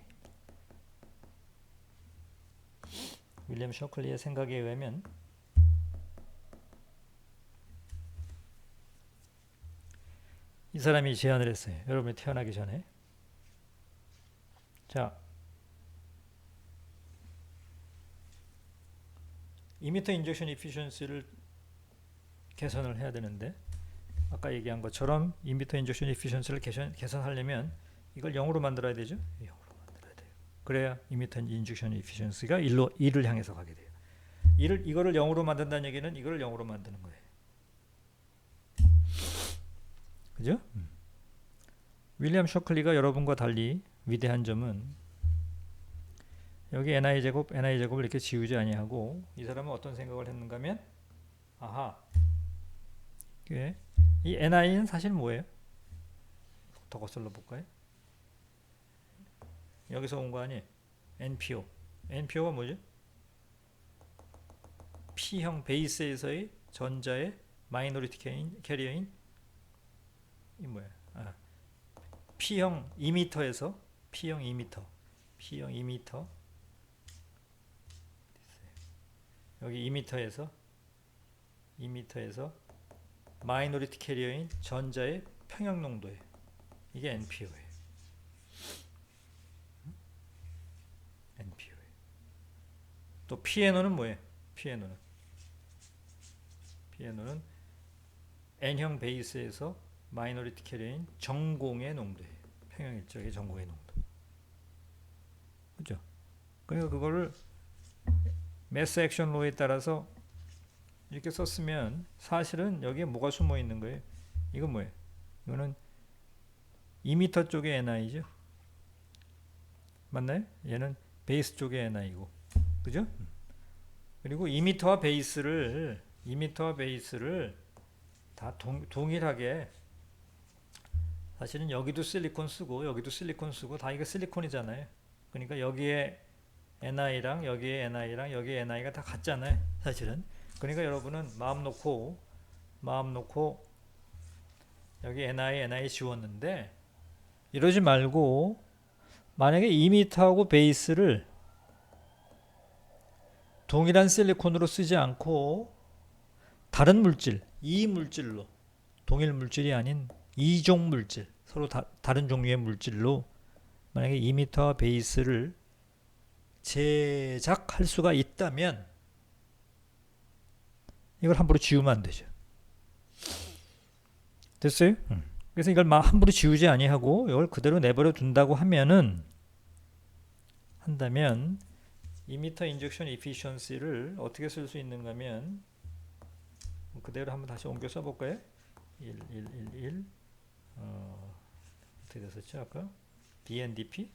윌리엄 셔클리의 생각에 의하면 이 사람이 제안을 했어요. 여러분이 태어나기 전에. 자, 이미터 인젝션 이피션시를 개선을 해야 되는데 아까 얘기한 것처럼 이미터 인젝션 이피션시를 개선하려면 이걸 0으로 만들어야 되죠. 0으로 만들어야 돼요. 그래야 이미터 인젝션 이피션시가 1을 향해서 가게 돼요. 이거를 0으로 만든다는 얘기는 이거를 0으로 만드는 거예요. 그죠? 윌리엄 셔클리가 여러분과 달리 위대한 점은 여기 NI제곱을 이렇게 지우지 아니하고 이 사람은 어떤 생각을 했는가 하면 아하 이 NI는 사실 뭐예요? 더 거슬러 볼까요? 여기서 온 거 아니에요? NPO. NPO가 뭐죠? P형 베이스에서의 전자의 마이너리티 캐리어인 이 뭐야? P형 이미터에서 P형 이미터 여기 이미터에서 마이너리티 캐리어인 전자의 평형 농도예요. 이게 NPO예요. 또 PNO는 뭐예요? PNO는 N형 베이스에서 마이너리티 캐리어인 전공의 농도예요. 평형 일정의 전공의 농도. 그죠? 그러니까 그거를 매스 액션 로에 따라서 이렇게 썼으면 사실은 여기에 뭐가 숨어 있는 거예요? 이건 뭐예요? 이거는 2m 쪽의 NI죠. 맞나요? 얘는 베이스 쪽의 NI고. 그죠? 그리고 2m와 베이스를 다 동일하게 사실은 여기도 실리콘 쓰고 여기도 실리콘 쓰고 다 이거 실리콘이잖아요. 그러니까 여기에 NI랑 여기에 NI랑 여기에 NI가 다 같잖아요. 사실은. 그러니까 여러분은 마음 놓고 여기 NI 지웠는데 이러지 말고 만약에 2m하고 베이스를 동일한 실리콘으로 쓰지 않고 다른 물질, 이 물질로 동일 물질이 아닌 이종 물질, 서로 다른 종류의 물질로 만약에 2m와 베이스를 제작할 수가 있다면 이걸 함부로 지우면 안 되죠. 됐어요? 그래서 이걸 막 함부로 지우지 아니하고 이걸 그대로 내버려 둔다고 한다면 2m 인젝션 이피션시를 어떻게 쓸 수 있는가 하면 그대로 한번 다시 옮겨 써볼까요? 1 어떻게 됐었죠 아까? DNDP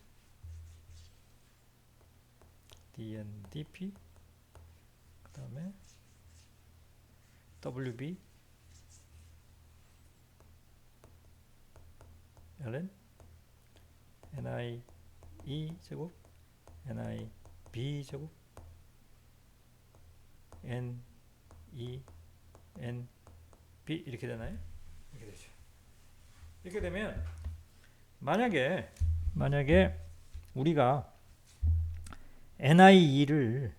그 다음에 WB ln NI E 제곱 NI B 제곱 N E N B 이렇게 되나요? 이렇게 되죠. 이렇게 되면 만약에 우리가 NIE를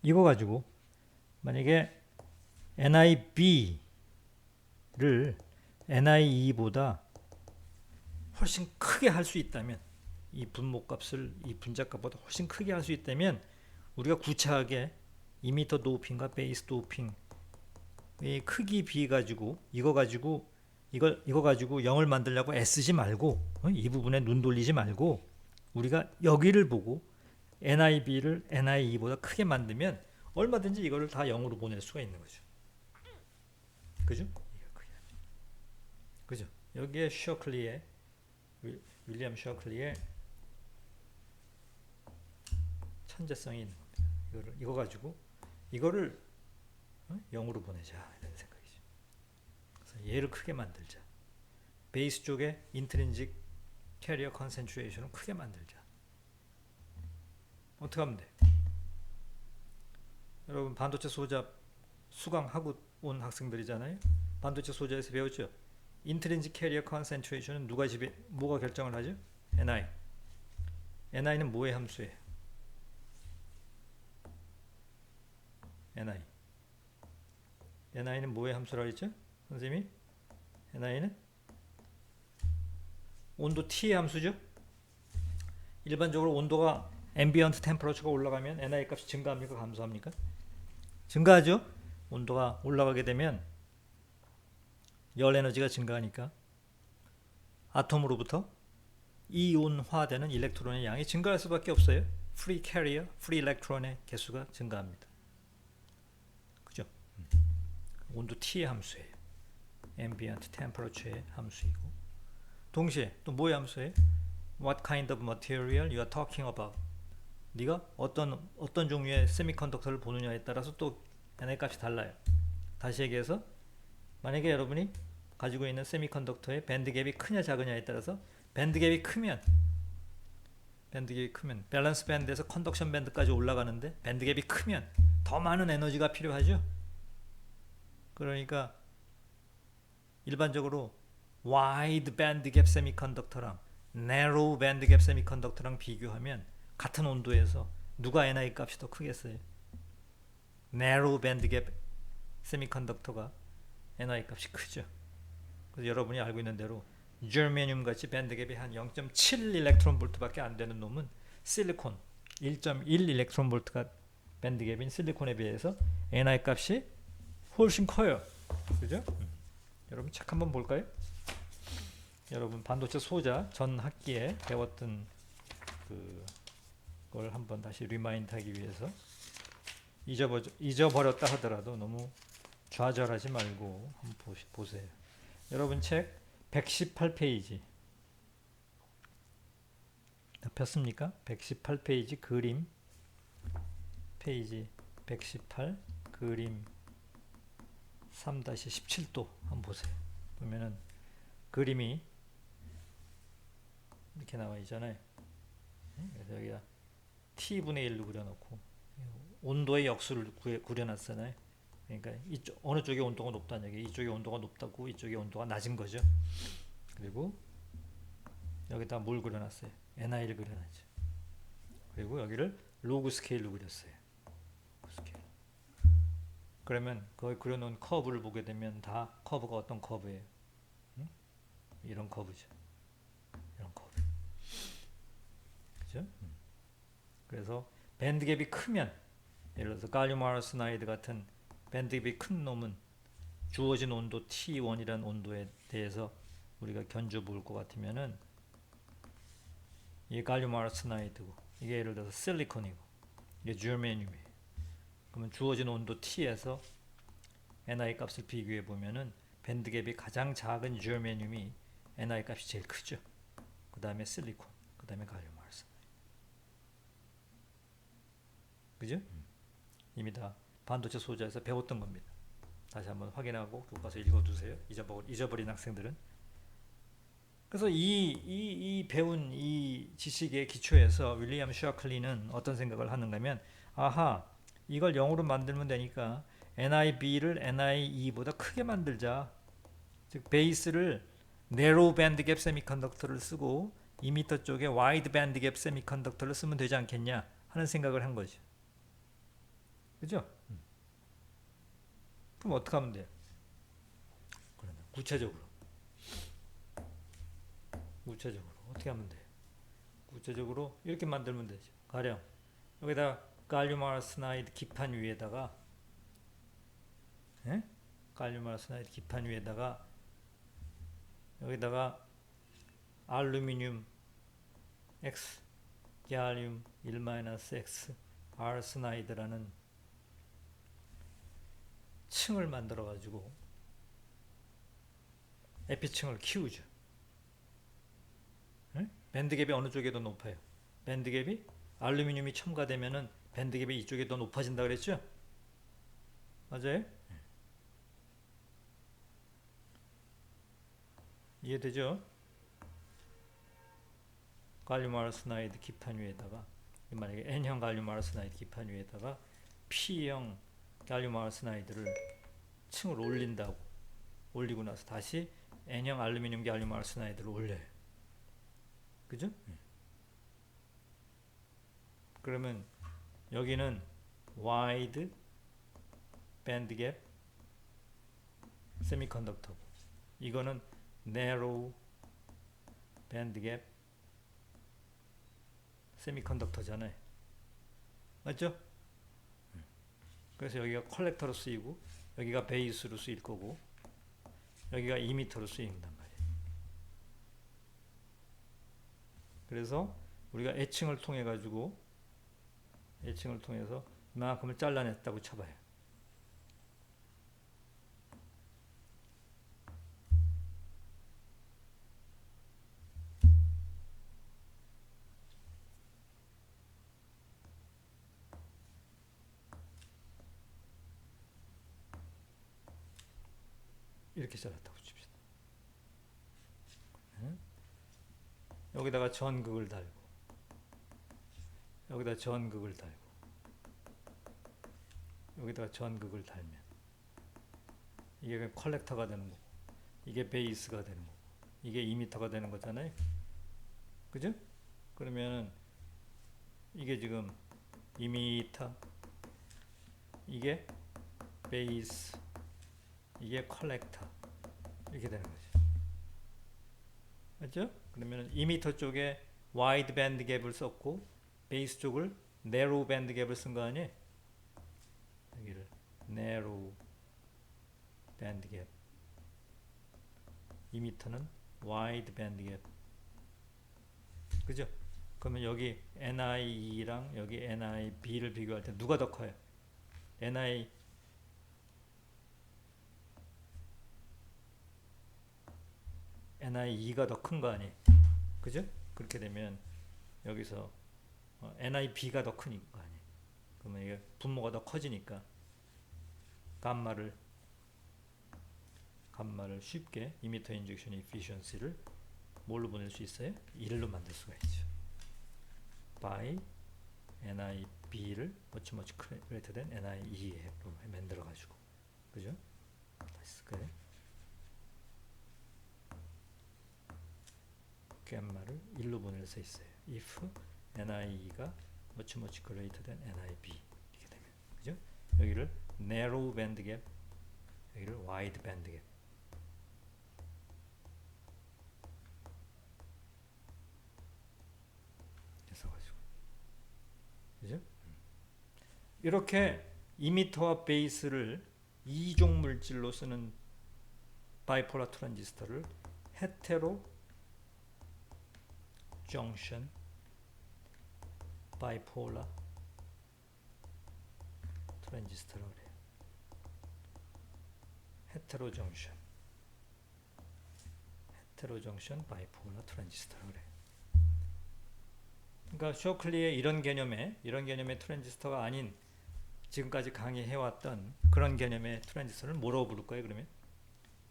이거 가지고 만약에 NIB를 NIE보다 훨씬 크게 할 수 있다면, 이 분모값을 이 분자값보다 훨씬 크게 할 수 있다면, 우리가 구차하게 이미터 도핑과 베이스 도핑 이 크기 B 가지고 이거 가지고 0을 만들려고 애쓰지 말고, 이 부분에 눈 돌리지 말고, 우리가 여기를 보고 NIB를 NIE보다 크게 만들면 얼마든지 이거를 다 0으로 보낼 수가 있는 거죠. 그죠? 그죠? 여기에 셔클리의 윌리엄 셔클리의 천재성이 있는 겁니다. 이거 가지고 이거를 0으로 보내자 이런 생각이죠. 그래서 얘를 크게 만들자. 베이스 쪽에 인트린직 캐리어 컨센트레이션을 크게 만들자. 어떻게 하면 돼? 여러분 반도체 소자 수강하고 온 학생들이잖아요. 반도체 소자에서 배웠죠. 인트린직 캐리어 컨센트레이션은 뭐가 결정을 하죠? NI. NI는 뭐의 함수예요? NI는 뭐의 함수라고 했죠? 선생님이? NI는 온도 T의 함수죠? 일반적으로 온도가 앰비언트 템퍼러처가 올라가면 NI 값이 증가합니까? 감소합니까? 증가하죠? 온도가 올라가게 되면 열 에너지가 증가하니까 아톰으로부터 이온화되는 일렉트론의 양이 증가할 수밖에 없어요. 프리 캐리어, 프리 일렉트론의 개수가 증가합니다. 그죠? 온도 T의 함수예요. ambient temperature의 함수이고, 동시에 또 뭐의 함수예요? What kind of material you are talking about? 네가 어떤 종류의 세미컨덕터를 보느냐에 따라서 또 NI 값이 달라요. 다시 얘기해서 만약에 여러분이 가지고 있는 세미컨덕터의 밴드갭이 크냐 작으냐에 따라서 밴드갭이 크면 밸런스 밴드에서 컨덕션 밴드까지 올라가는데 밴드갭이 크면 더 많은 에너지가 필요하죠. 그러니까 일반적으로 와이드 밴드갭 세미컨덕터랑 내로우 밴드갭 세미컨덕터랑 비교하면 같은 온도에서 누가 NI 값이 더 크겠어요? 내로우 밴드갭 세미컨덕터가 NI 값이 크죠. 그래서 여러분이 알고 있는 대로 저메늄 같이 밴드갭이 한 0.7 일렉트론 볼트밖에 안 되는 놈은 실리콘 1.1 일렉트론 볼트가 밴드갭인 실리콘에 비해서 NI 값이 훨씬 커요. 그죠? 여러분 책 한번 볼까요? 여러분 반도체 소자 전 학기에 배웠던 그걸 한번 다시 리마인드 하기 위해서 잊어버렸다 하더라도 너무 좌절하지 말고 한번 보세요. 여러분 책 118페이지 폈습니까? 118페이지 그림 페이지 118 그림 3-17도 한번 보세요. 보면은 그림이 이렇게 나와 있잖아요. 그래서 여기다 T분의 1로 그려놓고 온도의 역수를 그려놨잖아요. 그러니까 어느 쪽의 온도가 높다는 얘기, 이쪽의 온도가 높다고 이쪽의 온도가 낮은 거죠. 그리고 여기다 뭘 그려놨어요? NI를 그려놨죠. 그리고 여기를 로그 스케일로 그렸어요. 스케일. 그러면 거기 그려놓은 커브를 보게 되면 다 커브가 어떤 커브예요? 응? 이런 커브죠. 이런 커브. 그죠? 그래서 밴드갭이 크면, 예를 들어서 갈륨 아르세나이드 같은 밴드갭이 큰 놈은 주어진 온도 T1이라는 온도에 대해서 우리가 견주 볼 것 같으면은 이게 갈륨 아르세나이드고 이게 예를 들어서 실리콘이고 이게 저메늄이에요. 그러면 주어진 온도 T에서 NI 값을 비교해 보면은 밴드갭이 가장 작은 저메늄이 NI 값이 제일 크죠. 그 다음에 실리콘, 그 다음에 갈륨 아르세나이드. 그죠? 이미 다 반도체 소자에서 배웠던 겁니다. 다시 한번 확인하고 교과서 읽어두세요. 잊어버린 학생들은. 그래서 이 배운 이 지식의 기초에서 윌리엄 셔클리는 어떤 생각을 하는가 하면, 아하, 이걸 0으로 만들면 되니까 NIB를 NIE보다 크게 만들자. 즉 베이스를 네로우 밴드 갭 세미컨덕터를 쓰고 2m 쪽에 와이드 밴드 갭 세미컨덕터를 쓰면 되지 않겠냐 하는 생각을 한 거죠. 그죠? 그럼 어떻게 하면 돼요? 그러면 구체적으로 어떻게 하면 돼요? 구체적으로 이렇게 만들면 되죠. 가령 여기다 갈륨 아르세나이드 기판 위에다가, 예? 갈륨 아르세나이드 기판 위에다가 여기다가 알루미늄 X, 갈륨 1-X 아르세나이드라는 층을 만들어 가지고 에피층을 키우죠. 예? 밴드갭이 어느 쪽이 더 높아요? 밴드갭이 알루미늄이 첨가되면은 밴드갭이 이쪽이 더 높아진다 그랬죠? 맞아요? 이해되죠? 갈륨 아르세나이드 기판 위에다가, 만약에 N형 갈륨 아르세나이드 기판 위에다가 P형 갈륨 아르세나이드를 층을 올린다고, 올리고 나서 다시 N형 알루미늄 갈륨 아르세나이드를 올려요. 그죠? 그러면 여기는 와이드 밴드갭 세미컨덕터고, 이거는 narrow 밴드갭 세미컨덕터잖아요. 맞죠? 그래서 여기가 컬렉터로 쓰이고 여기가 베이스로 쓰일 거고 여기가 이미터로 쓰인단 말이에요. 그래서 우리가 애칭을 통해 가지고 애칭을 통해서 이만큼을 잘라냈다고 쳐봐요. 이렇게 잘랐다고 칩시다. 여기다가 전극을 달고 여기다 전극을 달고 여기다가 전극을 달면 이게 컬렉터가 되는 거고 이게 베이스가 되는 거고 이게 2m가 되는 거잖아요. 그죠? 그러면 이게 지금 2m, 이게 베이스, 이게 컬렉터 이렇게 되는 거죠. 맞죠? 그러면 2m 쪽에 와이드 밴드 갭을 썼고 베이스 쪽을 네로우 밴드 갭을 쓴 거 아니에요? 여기를 네로우 밴드 갭, 2m는 와이드 밴드 갭. 그죠? 그러면 여기 NIE랑 여기 NIB를 비교할 때 누가 더 커요? NIE가 더 큰 거 아니에요? 그죠? 그렇게 되면 여기서 NIB가 더 큰 거 아니에요? 그러면 이게 분모가 더 커지니까 감마를 쉽게 이미터 인젝션 에피션시를 뭘로 보낼 수 있어요? 1로 만들 수가 있죠. by NIB를 much greater than NIE로 만들어 가지고, 그죠? 다시 쓸까요? 깸마를 1로 보낼 수 있어요. if NIE가 much greater than NIB 이렇게 되면, 그죠? 여기를 narrow band gap, 여기를 wide band gap. 써가지고, 그죠? 이렇게 이미터와 베이스를 이종 물질로 쓰는 바이폴라 트랜지스터를 헤테로 정션 바이폴라 트랜지스터라고 그래요. 헤테로 정션 바이폴라 트랜지스터라고 그래요. 그러니까 쇼클리의 이런 개념의 트랜지스터가 아닌 지금까지 강의해왔던 그런 개념의 트랜지스터를 뭐라고 부를 거예요? 그러면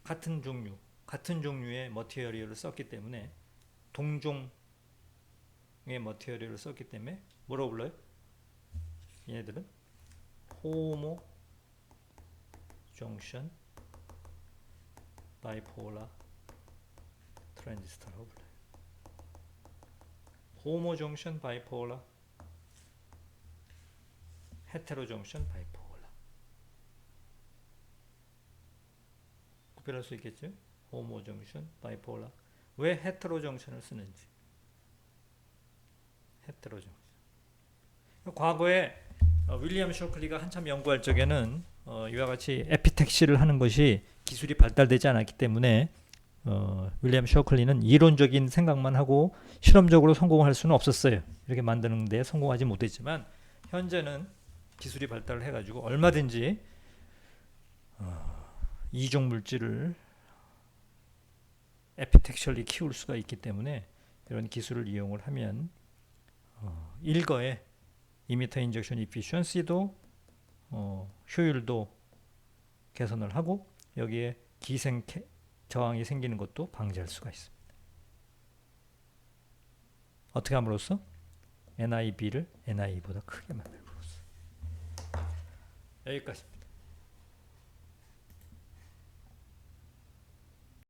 같은 종류, 같은 종류의 머티리얼을 썼기 때문에 동종의 머티리얼을 썼기 때문에 뭐라고 불러요? 얘네들은 호모 정션 바이폴라 트랜지스터라고 불러요. 호모 정션 바이폴라 헤테로 정션 바이폴라 구별할 수 있겠죠? 호모 정션 바이폴라. 왜 헤테로 정션을 쓰는지. 헤테로 정션. 과거에 윌리엄 쇼클리가 한참 연구할 적에는 이와 같이 에피택시를 하는 것이 기술이 발달되지 않았기 때문에 윌리엄 쇼클리는 이론적인 생각만 하고 실험적으로 성공할 수는 없었어요. 이렇게 만드는 데 성공하지 못했지만 현재는 기술이 발달을 해가지고 얼마든지 이중 물질을 에피텍셜리 키울 수가 있기 때문에 이런 기술을 이용을 하면 일거에 이미터 인젝션 이피션시도 효율도 개선을 하고 여기에 기생 저항이 생기는 것도 방지할 수가 있습니다. 어떻게 함으로써? NIB를 NIE보다 크게 만들므로써. 여기까지입니다.